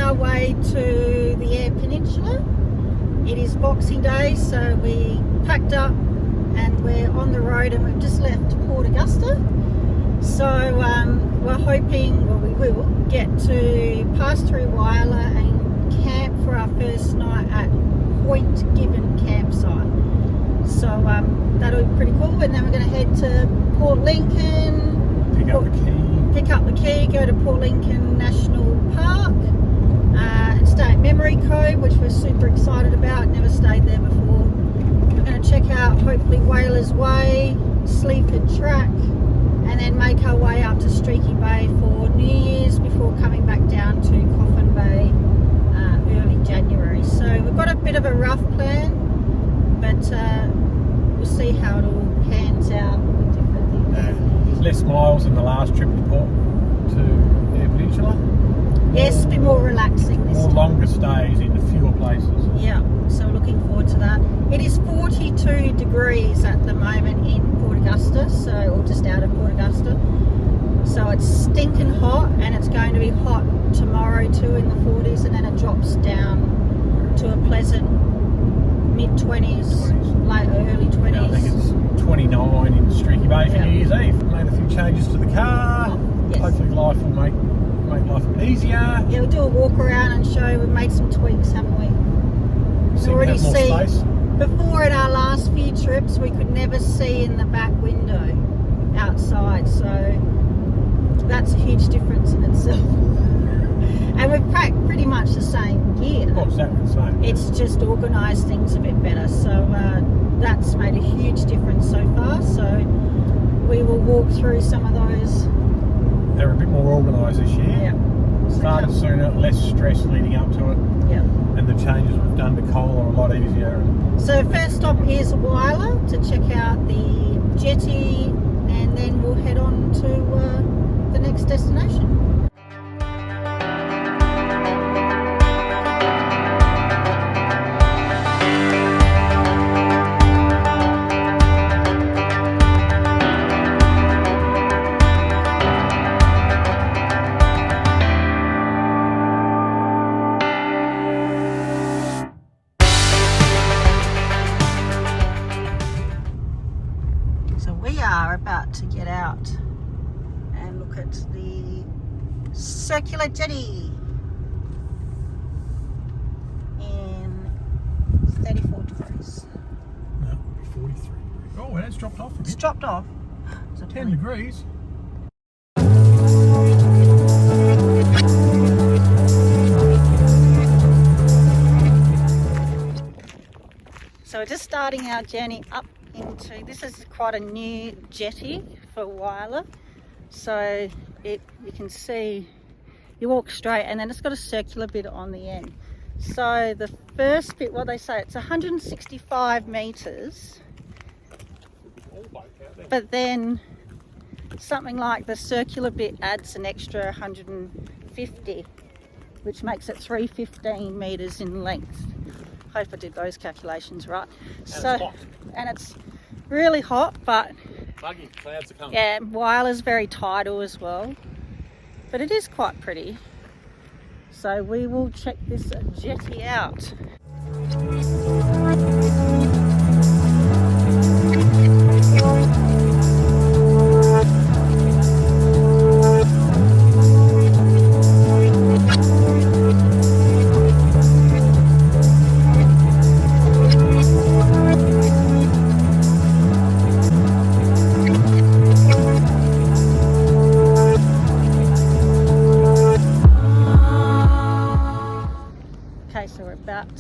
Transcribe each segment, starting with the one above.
our way to the Eyre Peninsula. It is Boxing Day, so we packed up and we're on the road, and we've just left Port Augusta. So we're hoping, well, we will get to pass through Whyalla and camp for our first night at Point Gibbon campsite. So that'll be pretty cool, and then we're going to head to Port Lincoln, pick up the key, go to Port Lincoln National Park, and stay at Memory Cove, which we're super excited about. Never stayed there before. We're going to check out hopefully Whyala's Way, Sleaford Track, and then make our way up to Streaky Bay for New Year's before coming back down to Coffin Bay early January. So we've got a bit of a rough plan, but we'll see how it all pans out with different things. Less miles than the last trip to Eyre Peninsula. Yes, a bit more relaxing this time. Longer stays in fewer places. Yeah, so we're looking forward to that. It is 42 degrees at the moment in Port Augusta, or just out of Port Augusta. So it's stinking hot, and it's going to be hot tomorrow too in the 40s, and then it drops down to a pleasant mid-20s, early 20s. Yeah, I think it's 29 in Streaky Bay for New Year's Eve. Made a few changes to the car. Yes. Hopefully life will make life a bit easier. Yeah, we'll do a walk around and show. We've made some tweaks, haven't we? So already more space. Before at our last few trips, we could never see in the back window outside, so that's a huge difference in itself. And we've packed pretty much the same gear. Oh, exactly the same. It's just organised things a bit better, so that's made a huge difference so far. So we will walk through some of those. They're a bit more organised this year. Yeah. Started sooner, less stress leading up to it. Yeah. And the changes we've done to Cowell are a lot easier. So first stop is Whyalla to check out the jetty, and then we'll head on to the next destination. About to get out and look at the circular jetty in 34 degrees. No, 43. Oh, it's dropped off a bit. It's dropped off. So 10 degrees. So we're just starting our journey up into, this is quite a new jetty for Whyalla. So you can see, you walk straight and then it's got a circular bit on the end. So the first bit, what they say, it's 165 metres, but then something like the circular bit adds an extra 150, which makes it 315 metres in length. Hope I did those calculations right. And it's really hot, but Buggy, clouds are coming. Yeah, Whyalla's very tidal as well, but it is quite pretty. So we will check this jetty out.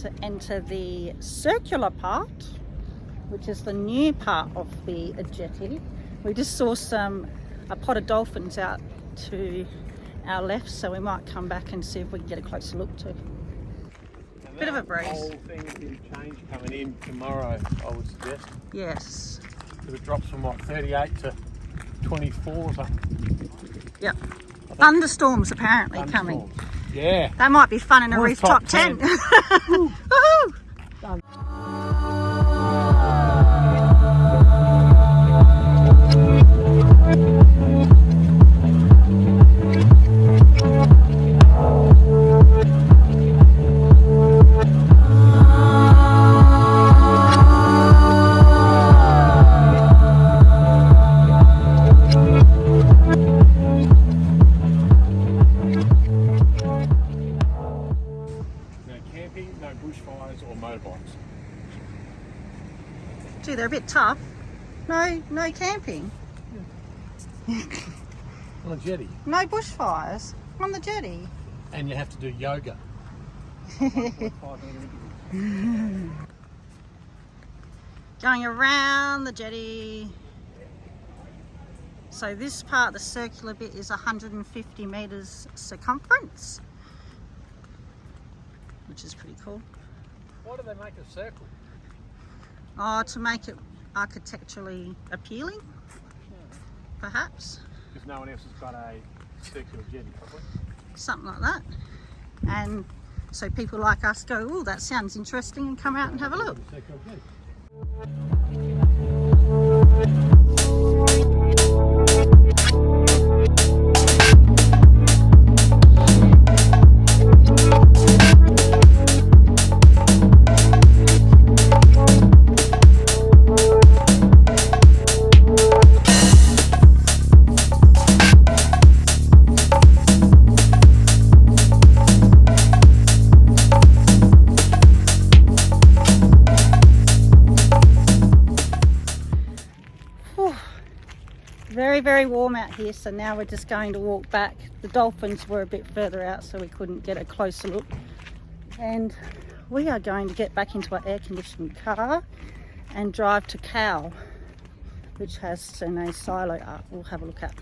To enter the circular part, which is the new part of the jetty. We just saw a pod of dolphins out to our left, so we might come back and see if we can get a closer look too. Bit of a breeze. The whole thing is going to change coming in tomorrow, I would suggest. Yes. Because it drops from what, 38 to 24 or something. Yep. Thunderstorms apparently coming. Yeah. That might be fun in a rooftop tent. Woohoo! Done. Gee, they're a bit tough. No camping. On a jetty. No bushfires on the jetty. And you have to do yoga. Going around the jetty. So this part, the circular bit, is 150 metres circumference, which is pretty cool. Why do they make a circle? Oh, to make it architecturally appealing, perhaps. Because no one else has got a circular jetty, probably. Something like that. And so people like us go, oh, that sounds interesting, and come out and have a look. Circular jetty. Very warm out here, so now we're just going to walk back. The dolphins were a bit further out, so we couldn't get a closer look, and we are going to get back into our air-conditioned car and drive to Cowell, which has a silo art we'll have a look at.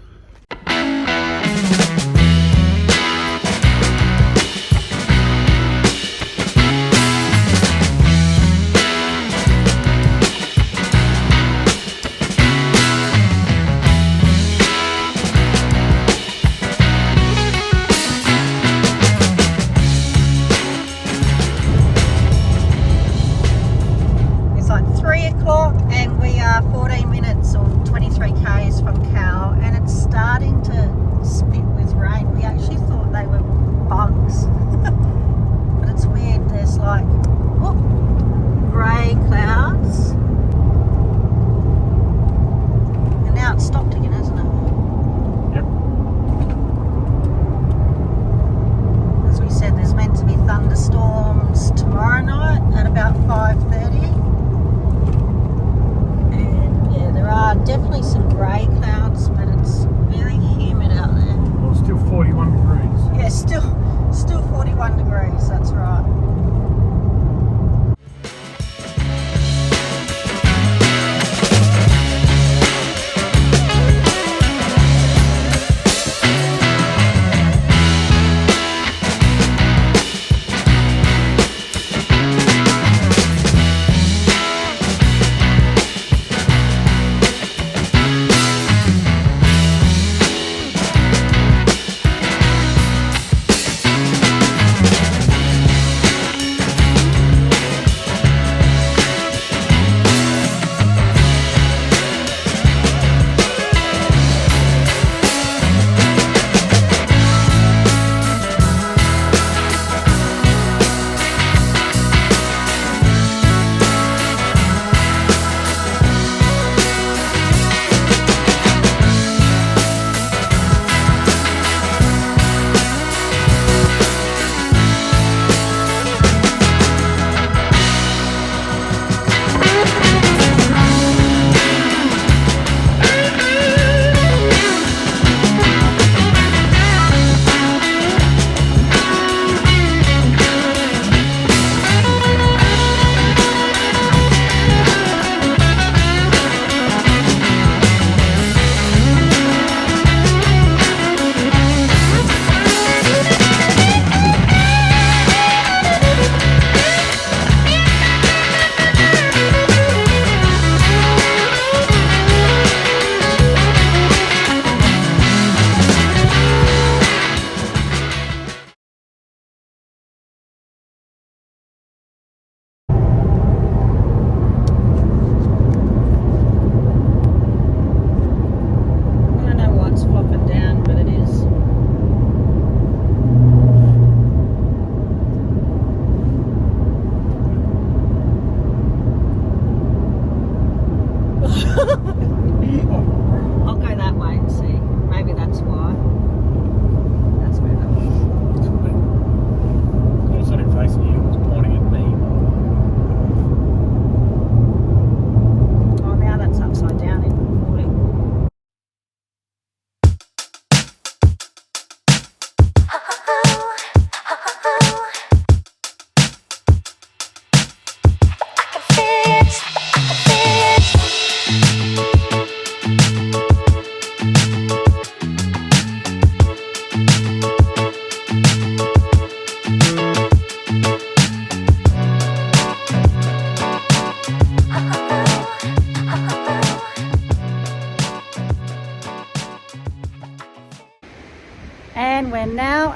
And we are 14 minutes or 23 k's from Cowell, and it's starting to spit with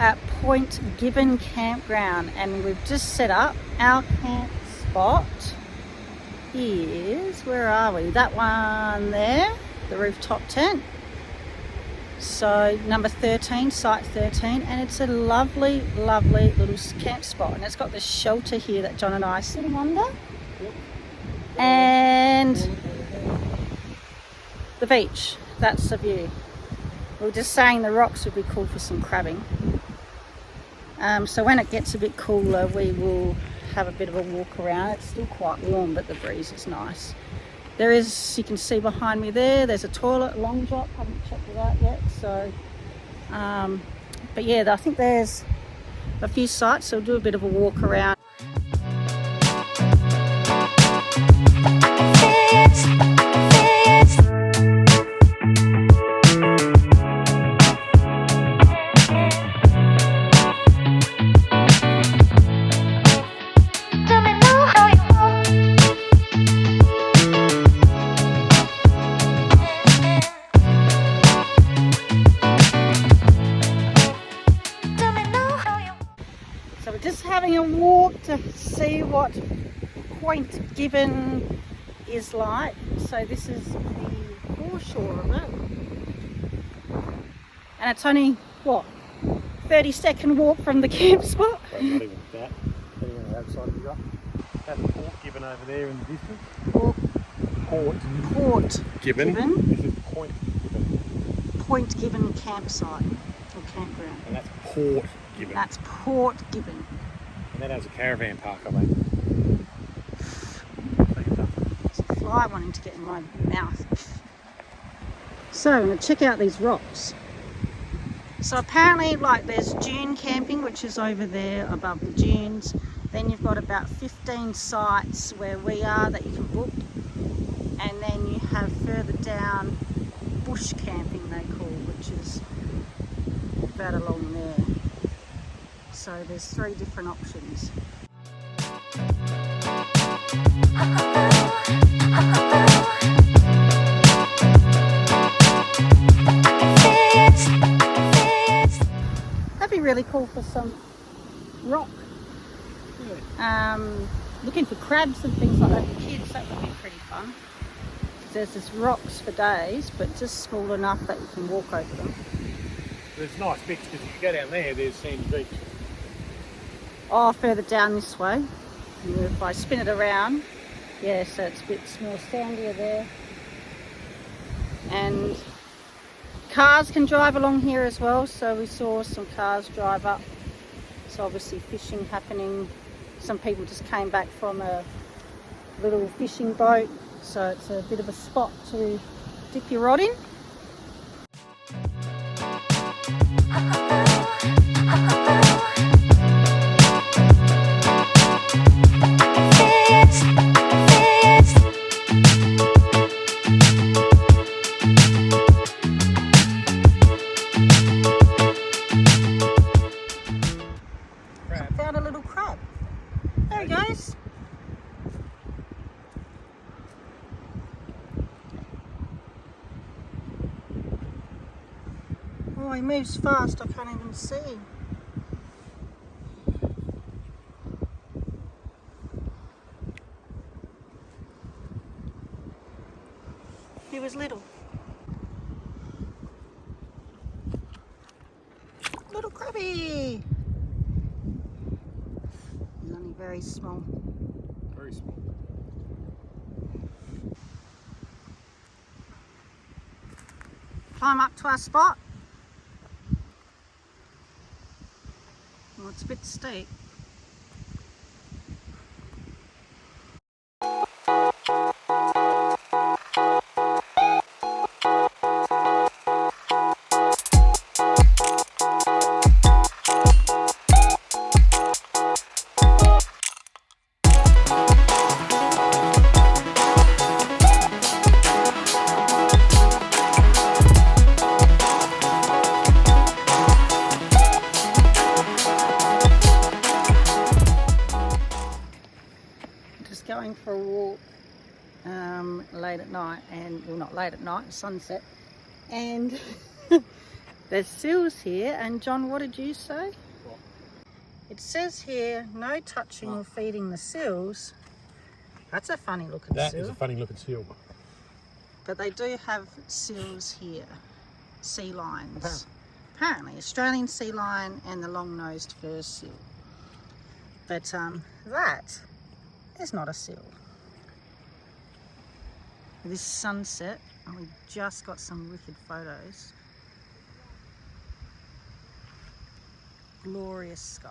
at Point Gibbon Campground, and we've just set up. Our camp spot is, where are we? That one there, the rooftop tent. So number 13, site 13, and it's a lovely, lovely little camp spot, and it's got this shelter here that John and I are sitting under. And the beach, that's the view. We were just saying the rocks would be cool for some crabbing. So when it gets a bit cooler, we will have a bit of a walk around. It's still quite warm, but the breeze is nice. There is, you can see behind me there's a toilet, long drop, haven't checked it out yet. So, but yeah, I think there's a few sites, so we'll do a bit of a walk around. Just having a walk to see what Point Gibbon is like. So this is the foreshore of it, and it's only what, 30-second walk from the camp spot. Not even that. Depending on the outside of you got. That's Port Gibbon over there in the distance. Port Gibbon. This is Point Gibbon. Point Gibbon campsite or campground. And that's Port Gibbon. That's Port Gibbon. And that has a caravan park, I think. There's a fly wanting to get in my mouth. So I'm going to check out these rocks. So apparently, like, there's dune camping, which is over there above the dunes. Then you've got about 15 sites where we are that you can book. And then you have further down bush camping, they call, which is about along there. So there's 3 different options. That'd be really cool for some rock. Yeah. Looking for crabs and things like that for kids, that would be pretty fun. There's just rocks for days, but just small enough that you can walk over them. There's nice bits, because if you go down there, there's sandy beach. Oh, further down this way. And if I spin it around, yeah, so it's a bit more sandier there. And cars can drive along here as well, so we saw some cars drive up. So obviously fishing happening. Some people just came back from a little fishing boat, so it's a bit of a spot to dip your rod in. Found a little crab. There he goes. Oh, he moves fast, I can't even see. He was little. Little crabby! He's only very small. Very small. Climb up to our spot. Well, it's a bit steep. Going for a walk late at night, and well, not late at night, sunset, and There's seals here, and John, what did you say? What? It says here, no touching or feeding the seals. That's a funny looking seal. That is a funny looking seal. But they do have seals here, sea lions. Apparently, Australian sea lion and the long-nosed fur seal. But that is not a seal. This sunset, and we just got some wicked photos. Glorious sky.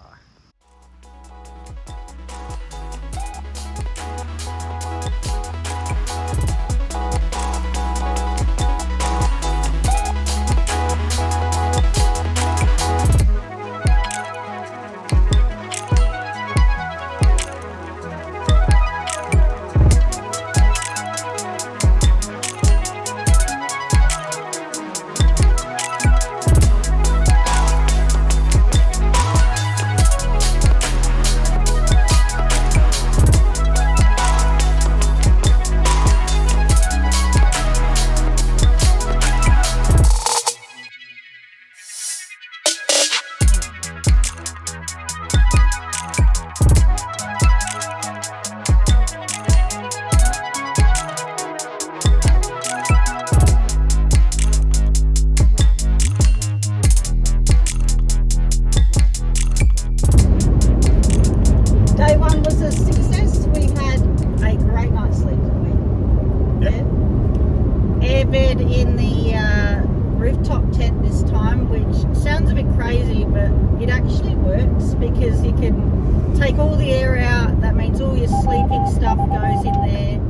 Day one was a success. We had a great night's sleep, didn't we? Yep. Air bed in the rooftop tent this time, which sounds a bit crazy, but it actually works because you can take all the air out. That means all your sleeping stuff goes in there,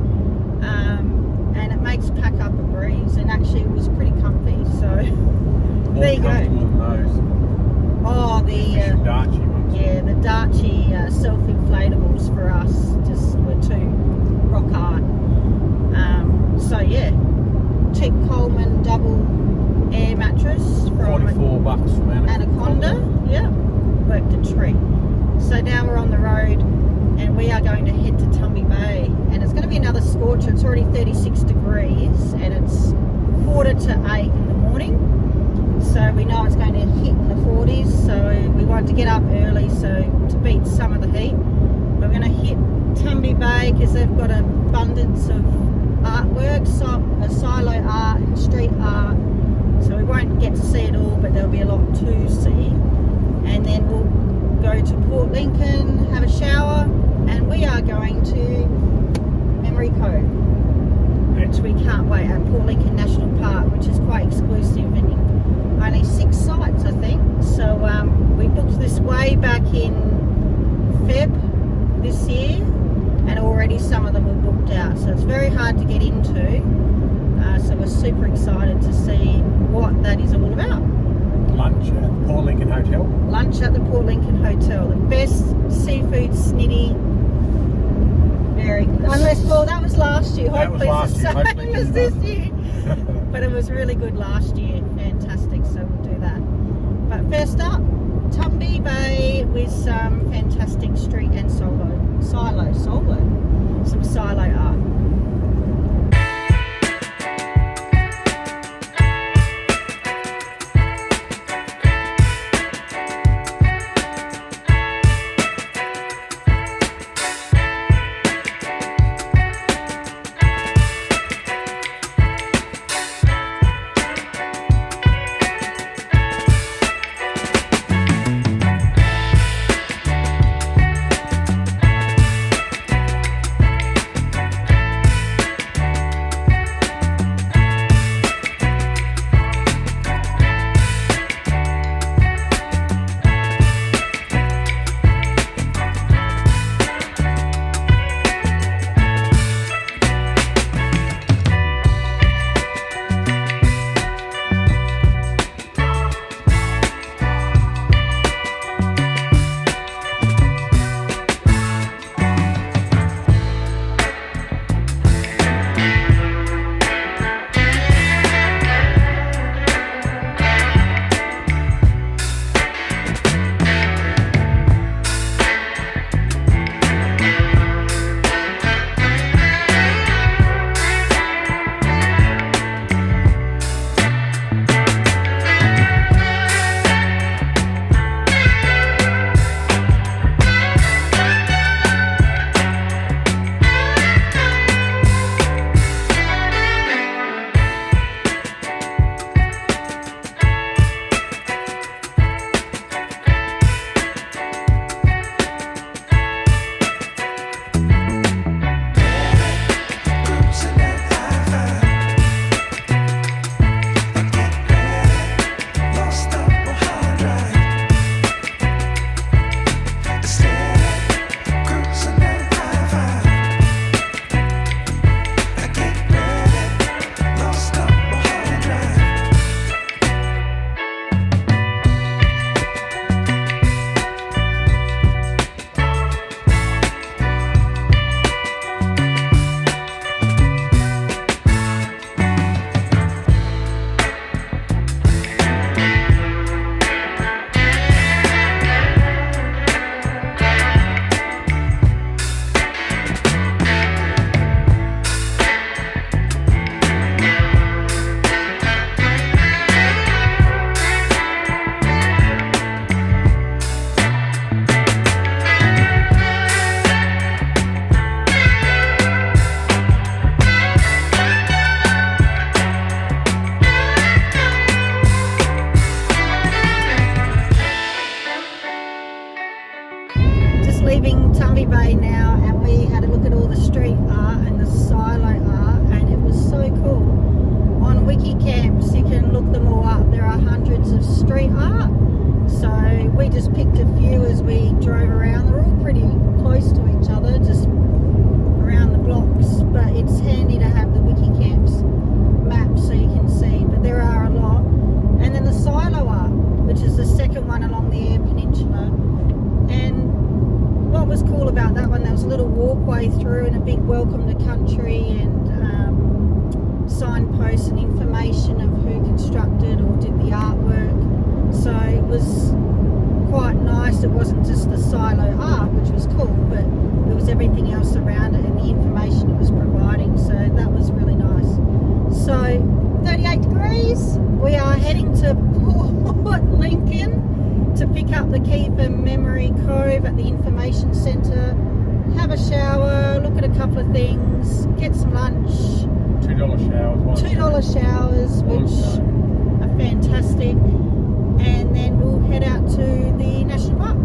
and it makes pack up a breeze. And actually, it was pretty comfy. So there you go. Oh, the Darchie ones. yeah, the Darchie self-inflatables for us just were too rock hard. So yeah, cheap Coleman double air mattress from $44 from Anaconda. Yeah, worked a treat. So now we're on the road, and we are going to head to Tumby Bay, and it's going to be another scorcher. It's already 36 degrees, and it's 7:45 in the morning. So we know it's going to hit in the 40s, so we want to get up early to beat some of the heat. We're going to hit Tumby Bay because they've got an abundance of artwork, silo art and street art. So we won't get to see it all, but there'll be a lot to see. And then we'll go to Port Lincoln, have a shower, and we are going to Memory Cove, which we can't wait, at Port Lincoln National Park, which is quite exclusive and only 6 sites, I think. So we booked this way back in Feb this year, and already some of them were booked out. So it's very hard to get into. So we're super excited to see what that is all about. Lunch at the Port Lincoln Hotel. Lunch at the Port Lincoln Hotel. The best seafood snitty. Very good. Unless, well, that was last year. That was last year. Hopefully it's the same as this year. But it was really good last year. Fantastic. So we'll do that. But first up, Tumby Bay with some fantastic street and some silo art. just leaving Tumby Bay now, and we had a look at all the street art and the silo art, and it was so cool. On Wiki Camps, you can look them all up. There are hundreds of street art. So we just picked a few as we drove around. They're all pretty close to each other, just around the blocks. But it's handy to have the Wiki Camps map so you can see. But there are a lot. And then the silo art, which is the second one along the Eyre Peninsula. And what was cool about that one, there was a little walkway through and a big welcome to country and signposts and information of who constructed or did the artwork. So it was quite nice. It wasn't just the silo art, which was cool, but it was everything else around it and the information it was providing. So that was really nice. So 38 degrees. We are heading to Port Lincoln to pick up the key for Memory Cove at the information centre, have a shower, look at a couple of things, get some lunch. $2 showers. $2 showers, which are fantastic. And then we'll head out to the national park.